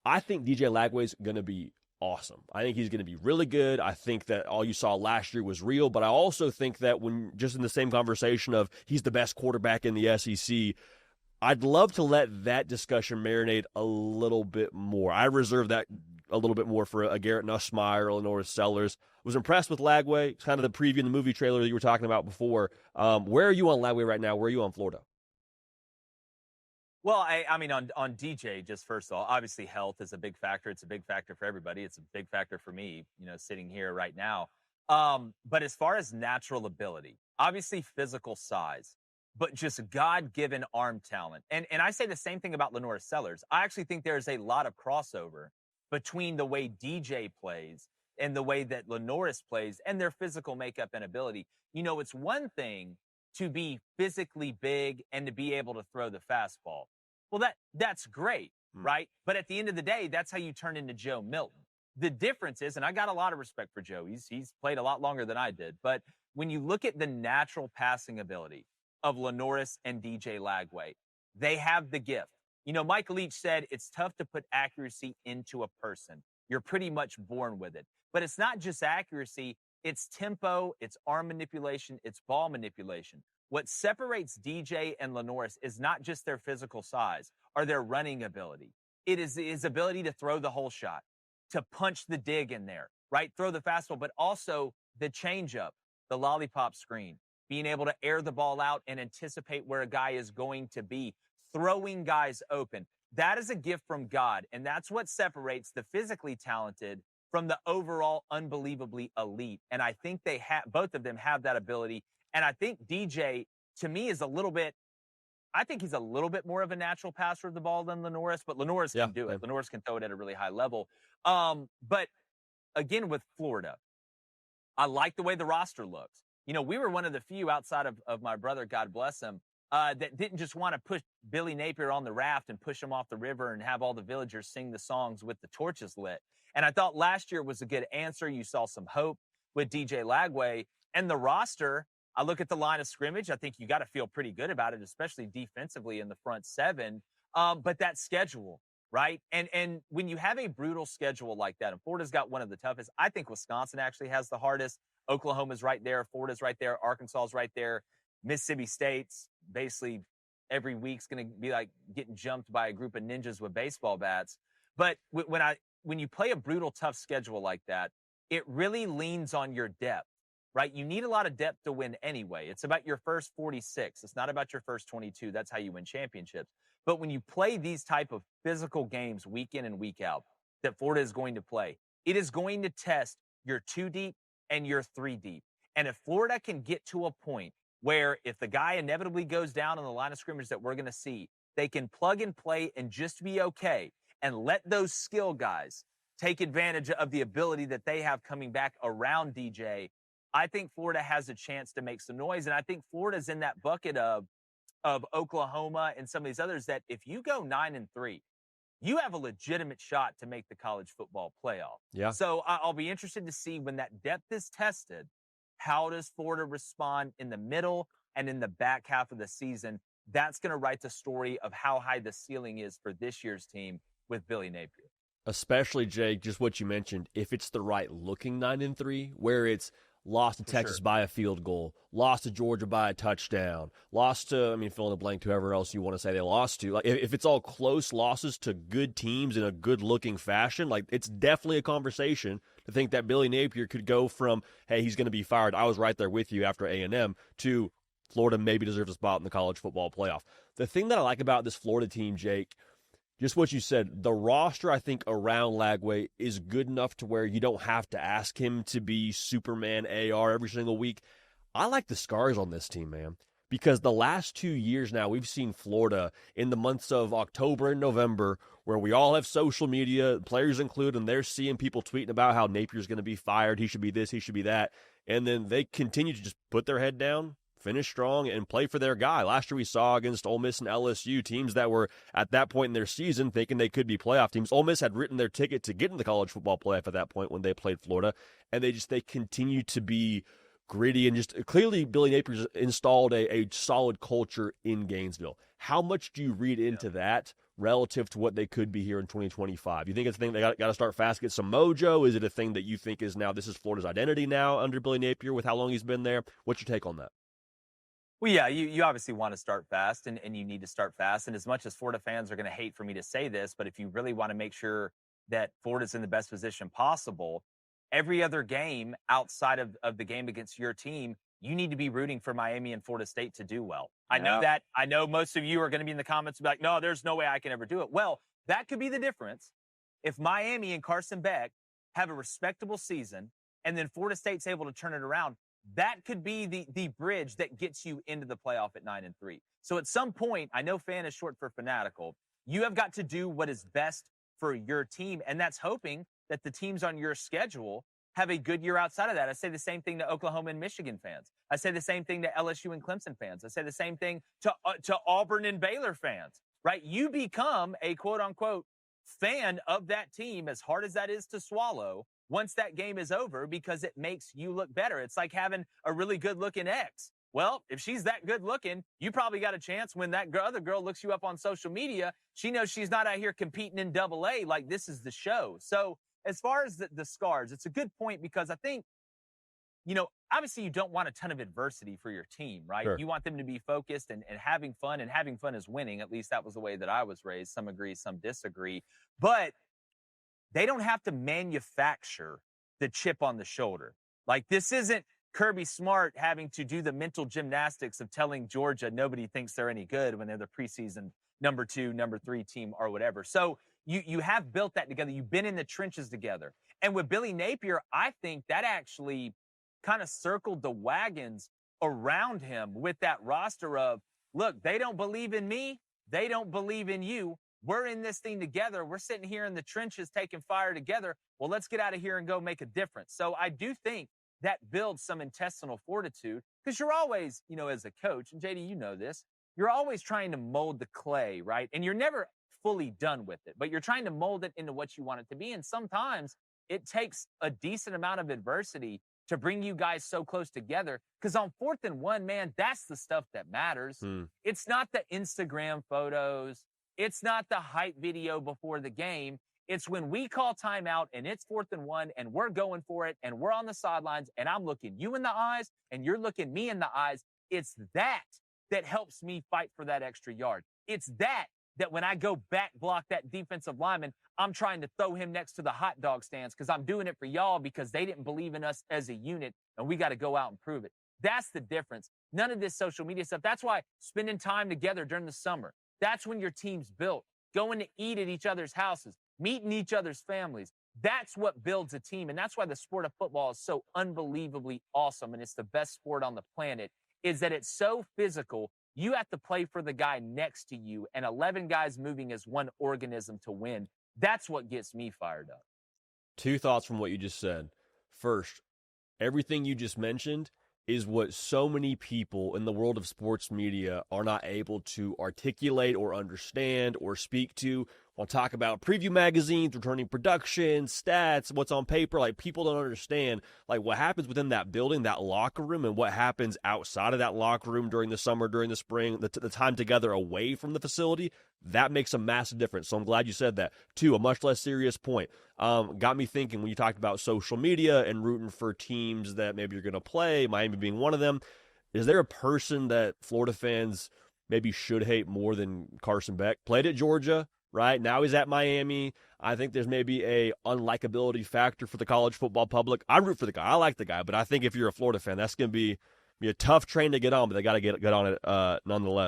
I think DJ Lagway is going to be awesome. I think he's going to be really good. I think that all you saw last year was real, but I also think that when just in the same conversation of he's the best quarterback in the SEC, I'd love to let that discussion marinate a little bit more. I reserve that a little bit more for a Garrett Nussmeier or Lenore Sellers. Was impressed with Lagway. It's kind of the preview in the movie trailer that you were talking about before. Where are you on Lagway right now? Where are you on Florida? Well, I mean, on DJ, just first of all, obviously health is a big factor. It's a big factor for everybody. It's a big factor for me, sitting here right now. But as far as natural ability, obviously physical size, but just God-given arm talent. And I say the same thing about Lenore Sellers. I actually think there's a lot of crossover between the way DJ plays and the way that Lenoris plays and their physical makeup and ability. It's one thing to be physically big and to be able to throw the fastball. Well, that's great, right? But at the end of the day, that's how you turn into Joe Milton. The difference is, and I got a lot of respect for Joe. He's played a lot longer than I did. But when you look at the natural passing ability of Lenoris and DJ Lagway, they have the gift. Mike Leach said it's tough to put accuracy into a person. You're pretty much born with it. But it's not just accuracy. It's tempo, it's arm manipulation, it's ball manipulation. What separates DJ and Lenoris is not just their physical size or their running ability. It is his ability to throw the whole shot, to punch the dig in there, right? Throw the fastball, but also the changeup, the lollipop screen, being able to air the ball out and anticipate where a guy is going to be, throwing guys open. That is a gift from God, and that's what separates the physically talented from the overall unbelievably elite. And I think both of them have that ability. And I think DJ, to me, he's a little bit more of a natural passer of the ball than Lenoris, but Lenoris can do it. Lenoris can throw it at a really high level. But again, with Florida, I like the way the roster looks. We were one of the few outside of my brother, God bless him, that didn't just want to push Billy Napier on the raft and push him off the river and have all the villagers sing the songs with the torches lit. And I thought last year was a good answer. You saw some hope with DJ Lagway. And the roster, I look at the line of scrimmage. I think you got to feel pretty good about it, especially defensively in the front seven. But that schedule, right? And when you have a brutal schedule like that, and Florida's got one of the toughest, I think Wisconsin actually has the hardest. Oklahoma's right there. Florida's right there. Arkansas's right there. Mississippi State's basically every week's going to be like getting jumped by a group of ninjas with baseball bats. But when you play a brutal, tough schedule like that, it really leans on your depth, right? You need a lot of depth to win anyway. It's about your first 46. It's not about your first 22. That's how you win championships. But when you play these type of physical games week in and week out that Florida is going to play, it is going to test your 2 deep and your 3 deep. And if Florida can get to a point where if the guy inevitably goes down on the line of scrimmage that we're going to see, they can plug and play and just be okay and let those skill guys take advantage of the ability that they have coming back around DJ, I think Florida has a chance to make some noise. And I think Florida's in that bucket of Oklahoma and some of these others that if you go 9-3, you have a legitimate shot to make the college football playoff. Yeah. So I'll be interested to see when that depth is tested, how does Florida respond in the middle and in the back half of the season? That's going to write the story of how high the ceiling is for this year's team with Billy Napier. Especially, Jake, just what you mentioned, if it's the right looking 9-3, where it's lost to Texas by a field goal, lost to Georgia by a touchdown, lost to, fill in the blank to whoever else you want to say they lost to. Like, if it's all close losses to good teams in a good-looking fashion, like, it's definitely a conversation to think that Billy Napier could go from, hey, he's going to be fired, I was right there with you after A&M, to Florida maybe deserves a spot in the college football playoff. The thing that I like about this Florida team, Jake, just what you said, the roster, I think, around Lagway is good enough to where you don't have to ask him to be Superman AR every single week. I like the scars on this team, man, because the last 2 years now, we've seen Florida in the months of October and November where we all have social media, players included, and they're seeing people tweeting about how Napier's going to be fired, he should be this, he should be that, and then they continue to just put their head down, finish strong, and play for their guy. Last year we saw against Ole Miss and LSU, teams that were at that point in their season thinking they could be playoff teams. Ole Miss had written their ticket to get in the college football playoff at that point when they played Florida, and they continue to be gritty, and just clearly Billy Napier's installed a solid culture in Gainesville. How much do you read into that relative to what they could be here in 2025? You think it's a thing they got to start fast, get some mojo? Is it a thing that you think is now this is Florida's identity now under Billy Napier with how long he's been there? What's your take on that? Well, yeah, you obviously want to start fast, and you need to start fast. And as much as Florida fans are going to hate for me to say this, but if you really want to make sure that Florida's in the best position possible, every other game outside of the game against your team, you need to be rooting for Miami and Florida State to do well. Yeah. I know that. I know most of you are going to be in the comments like, no, there's no way I can ever do it. Well, that could be the difference. If Miami and Carson Beck have a respectable season and then Florida State's able to turn it around, that could be the bridge that gets you into the playoff at 9-3. So at some point, I know fan is short for fanatical. You have got to do what is best for your team. And that's hoping that the teams on your schedule have a good year outside of that. I say the same thing to Oklahoma and Michigan fans. I say the same thing to LSU and Clemson fans. I say the same thing to Auburn and Baylor fans, right? You become a quote unquote fan of that team, as hard as that is to swallow, once that game is over, because it makes you look better. It's like having a really good looking ex. Well, if she's that good looking, you probably got a chance when that other girl looks you up on social media. She knows she's not out here competing in AA like this is the show. So as far as the scars, it's a good point because I think, obviously you don't want a ton of adversity for your team, right? Sure. You want them to be focused and having fun, and having fun is winning. At least that was the way that I was raised. Some agree, some disagree. But they don't have to manufacture the chip on the shoulder. Like, this isn't Kirby Smart having to do the mental gymnastics of telling Georgia nobody thinks they're any good when they're the preseason number 2, number 3 team or whatever. So you have built that together. You've been in the trenches together. And with Billy Napier, I think that actually kind of circled the wagons around him with that roster of, look, they don't believe in me. They don't believe in you. We're in this thing together. We're sitting here in the trenches taking fire together. Well, let's get out of here and go make a difference. So I do think that builds some intestinal fortitude, because you're always, as a coach, and JD, you know this, you're always trying to mold the clay, right? And you're never fully done with it, but you're trying to mold it into what you want it to be. And sometimes it takes a decent amount of adversity to bring you guys so close together, because on 4th and 1, man, that's the stuff that matters. It's not the Instagram photos. It's not the hype video before the game. It's when we call timeout and it's 4th and 1 and we're going for it and we're on the sidelines and I'm looking you in the eyes and you're looking me in the eyes. It's that helps me fight for that extra yard. It's that when I go back block that defensive lineman, I'm trying to throw him next to the hot dog stands, because I'm doing it for y'all because they didn't believe in us as a unit, and we got to go out and prove it. That's the difference. None of this social media stuff. That's why spending time together during the summer, that's when your team's built. Going to eat at each other's houses, meeting each other's families. That's what builds a team. And that's why the sport of football is so unbelievably awesome. And it's the best sport on the planet, is that it's so physical. You have to play for the guy next to you, and 11 guys moving as one organism to win. That's what gets me fired up. 2 thoughts from what you just said. First, everything you just mentioned is what so many people in the world of sports media are not able to articulate or understand or speak to. We'll talk about preview magazines, returning production, stats, what's on paper. Like, people don't understand like what happens within that building, that locker room, and what happens outside of that locker room during the summer, during the spring, the time together away from the facility. That makes a massive difference. So I'm glad you said that. 2, a much less serious point. Got me thinking when you talked about social media and rooting for teams that maybe you're going to play, Miami being one of them. Is there a person that Florida fans maybe should hate more than Carson Beck? Played at Georgia, right? Now he's at Miami. I think there's maybe a unlikability factor for the college football public. I root for the guy. I like the guy, but I think if you're a Florida fan, that's going to be a tough train to get on, but they got to get on it nonetheless.